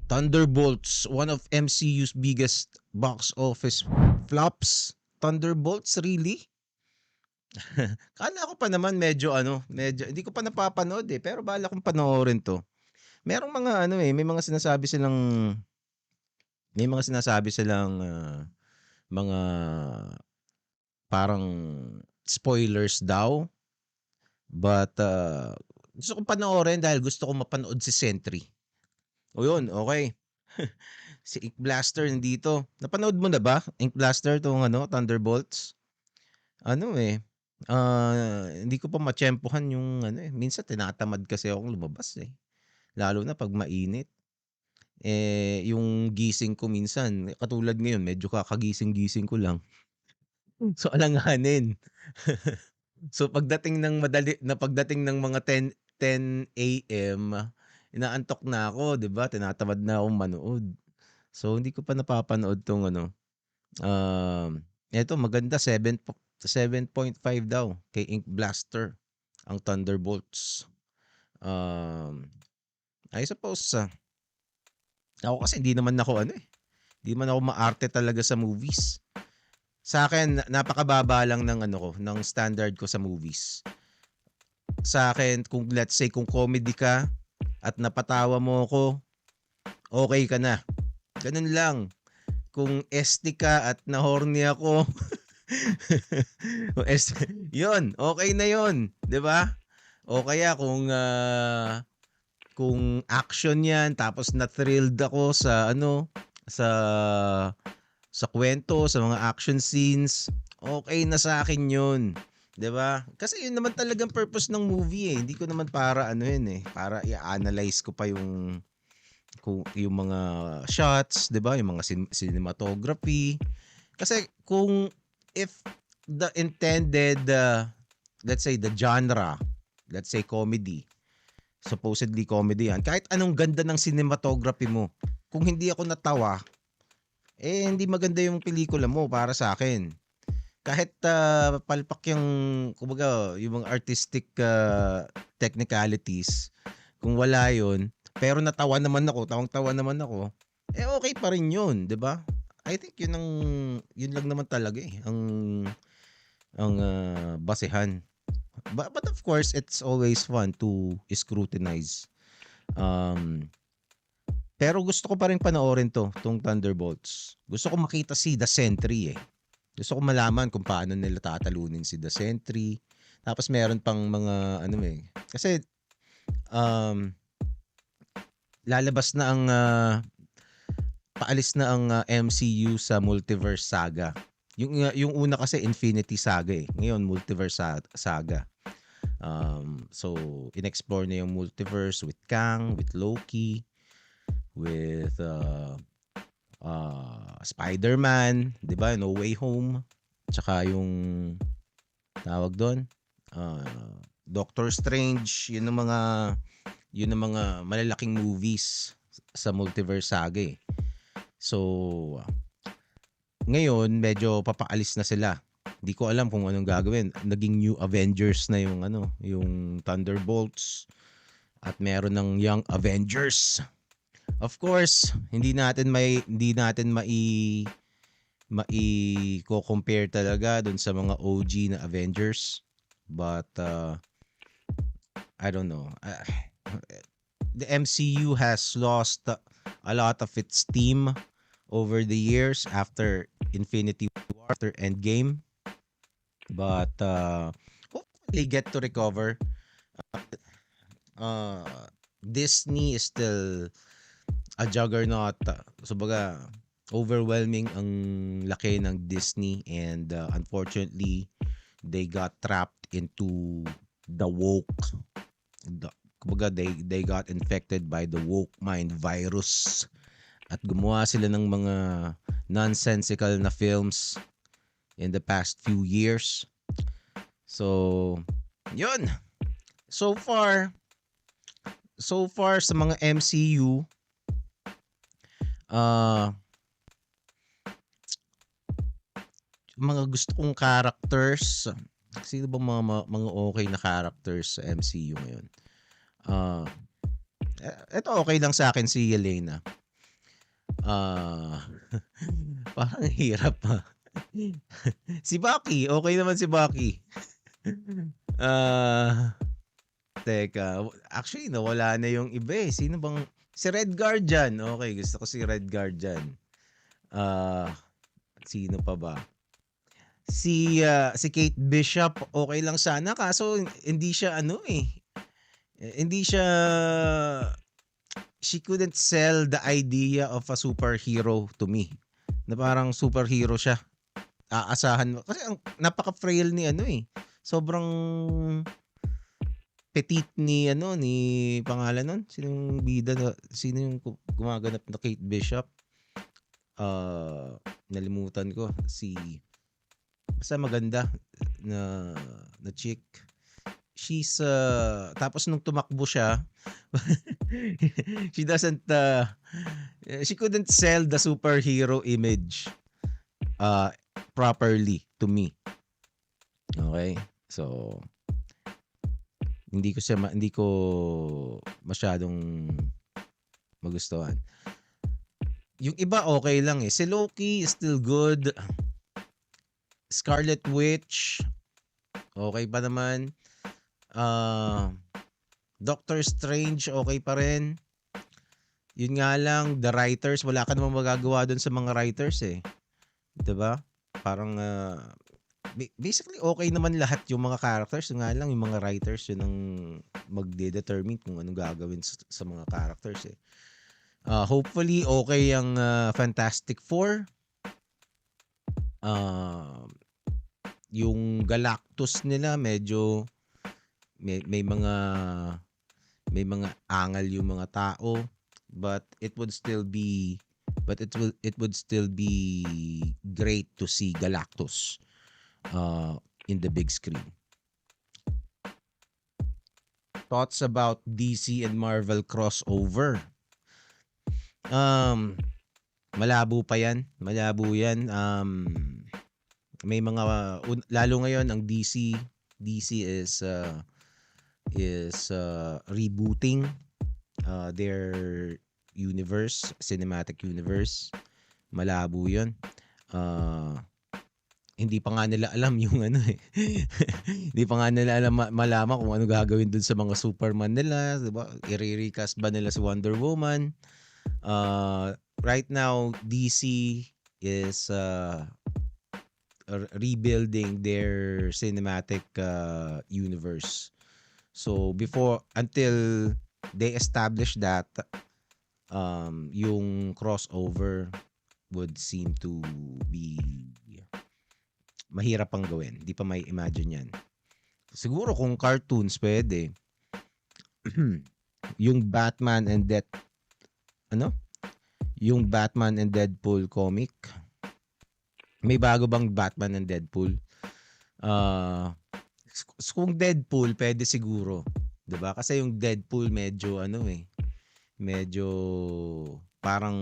Thunderbolts, one of MCU's biggest box office flops. Thunderbolts, really? Kala ko pa naman medyo hindi ko pa napapanood eh, pero balak kong panoorin 'to. Merong mga may mga sinasabi silang mga parang spoilers daw, but gusto kong panoorin dahil gusto kong mapanood si Sentry. O yun, okay. Si Ink Blaster nandito. Napanood mo na ba, Ink Blaster, 'tong Thunderbolts? Ano, eh, hindi ko pa matiyempuhan yung minsan tinatamad kasi akong lumabas, eh, lalo na 'pag mainit. Eh, yung gising ko minsan katulad ngayon medyo kakagising-gising ko lang, so alanganin. So pagdating ng mga 10 AM, inaantok na ako, 'di ba, tinatamad na akong manood. So hindi ko pa napapanood 'tong eto maganda 7.5 daw kay Ink Blaster ang Thunderbolts. I suppose, ako kasi hindi naman ako maarte talaga sa movies. Sa'kin napakababa lang ng ko, ng standard ko sa movies. Sa'kin kung let's say kung comedy ka at napatawa mo ako, okay ka na, ganun lang. Kung ST ka at na-horny ako, kung yun, okay na yun, 'di ba? O kaya kung action 'yan tapos na-thrilled ako sa sa kuwento, sa mga action scenes, okay na sa akin 'yun, 'di ba? Kasi 'yun naman talagang purpose ng movie, eh, hindi ko naman para para i-analyze ko pa kung yung mga shots, 'di ba, yung mga cinematography. Kasi if the intended, let's say the genre, let's say comedy, supposedly comedy 'yan, kahit anong ganda ng cinematography mo, kung hindi ako natawa, eh, hindi maganda yung pelikula mo para sa akin. Kahit, palpak yung kumbaga yung mga artistic, technicalities, kung wala yun, pero natawa naman ako, tawang-tawa naman ako, eh, okay pa rin yun, 'di ba? I think yun lang naman talaga, eh, ang basehan. But of course, it's always fun to scrutinize. Um, pero gusto ko pa rin panoorin 'tong Thunderbolts. Gusto ko makita si The Sentry, eh. Gusto ko malaman kung paano nila tatalunin si The Sentry. Tapos meron pang mga kasi, um, lalabas na paalis na ang MCU sa Multiverse Saga. Yung una kasi Infinity Saga, eh. Ngayon Multiverse Saga. So in-explore na yung multiverse with Kang, with Loki, with Spider-Man, 'di ba? No Way Home. Tsaka yung tawag doon, Doctor Strange, yun ang mga malalaking movies sa Multiverse Saga, eh. So ngayon medyo papaalis na sila. Hindi ko alam kung anong gagawin. Naging New Avengers na yung Thunderbolts at meron ng Young Avengers. Of course, hindi natin mai-co-compare talaga dun sa mga OG na Avengers. But I don't know. The MCU has lost a lot of its steam over the years after Infinity War, after Endgame. But hopefully they get to recover. Disney is still a juggernaut. Kumbaga, overwhelming ang laki ng Disney, and unfortunately they got trapped into the woke. Kumbaga they got infected by the woke mind virus at gumawa sila ng mga nonsensical na films in the past few years. So, yun. So far sa mga MCU, mga gusto kong characters, sino ba mga okay na characters sa MCU ngayon? Eto okay lang sa akin si Yelena. Ah, parang hirap, Si Baki, okey naman si Baki. Ah, teka, actually nawala na yung iba, eh. Sino bang si Red Guardian, okey gusto ko si Red Guardian. Ah, sino pa ba? Si Kate Bishop, okey lang sana kaso hindi siya ano, hindi siya she couldn't sell the idea of a superhero to me, na parang superhero siya. Aasahan mo kasi ang napaka-frail ni ano, sobrang petite ni ano, ni pangalan nun, sino yung bida na sino yung gumaganap na Kate Bishop? Nalimutan ko basta maganda na na chick. Tapos nung tumakbo siya, she doesn't, she couldn't sell the superhero image, uh, properly to me. Okay? So, hindi ko masyadong magustuhan. Yung iba okay lang, Si Loki is still good. Scarlet Witch, okay pa naman. Doctor Strange, okay pa rin. Yun nga lang, the writers, wala ka namang magagawa dun sa mga writers, 'di ba? Parang basically okay naman lahat yung mga characters, yun nga lang yung mga writers yun ang magde-determine kung anong gagawin sa mga characters, Hopefully okay ang Fantastic Four. Yung Galactus nila medyo may mga angal yung mga tao, but it would still be great to see Galactus in the big screen. Thoughts about DC and Marvel crossover? Malabo pa yan. Malabo yan. May mga lalo ngayon ang DC is rebooting their cinematic universe. Malabo 'yun. Hindi pa nga nila alam yung hindi pa nga nila alam malaman kung ano gagawin dun sa mga Superman nila, 'di ba? I-recast ba nila si Wonder Woman? Right now DC is rebuilding their cinematic universe. So until they establish that, yung crossover would seem to be mahirap pang gawin. Di pa may imagine yan. Siguro kung cartoons pwede. Yung Batman and yung Batman and Deadpool comic. May bago bang Batman and Deadpool? Kung Deadpool, pwede siguro. 'Di ba? Kasi yung Deadpool medyo medyo parang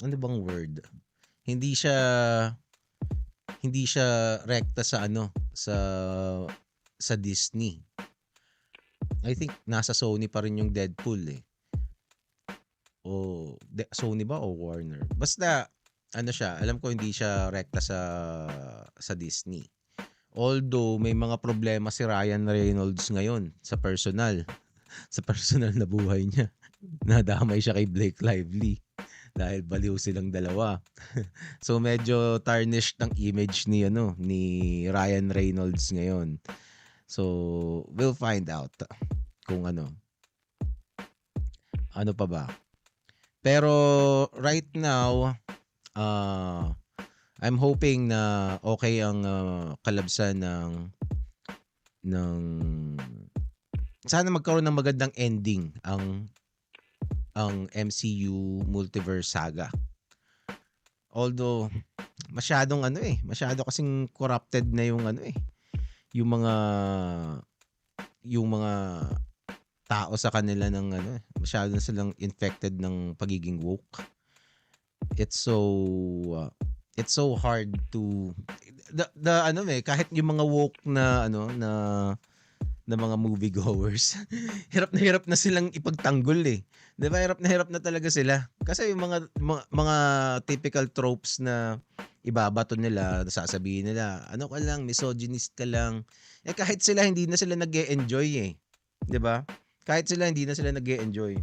ano bang word? Hindi siya rekta sa sa Disney. I think nasa Sony pa rin yung Deadpool, Sony ba o Warner? Basta siya, alam ko hindi siya rekta sa Disney. Although may mga problema si Ryan Reynolds ngayon sa personal na buhay niya. Nadamay siya kay Blake Lively dahil baliw silang dalawa. So medyo tarnished ang image ni Ryan Reynolds ngayon. So we'll find out kung ano pa ba. Pero right now, I'm hoping na okay ang kalabsan ng sana magkaroon ng magandang ending ang MCU Multiverse Saga. Although masyado kasing corrupted na yung yung mga tao sa kanila masyado na silang infected ng pagiging woke. It's so hard to kahit yung mga woke na ng mga moviegoers, hirap na silang ipagtanggol, eh. 'Di ba, hirap na talaga sila. Kasi yung mga typical tropes na ibabato nila, sasabihin nila, "Ano ka lang, misogynist ka lang." Eh, kahit sila hindi na sila nag-e-enjoy, eh, 'di ba? Kahit sila hindi na sila nag-e-enjoy.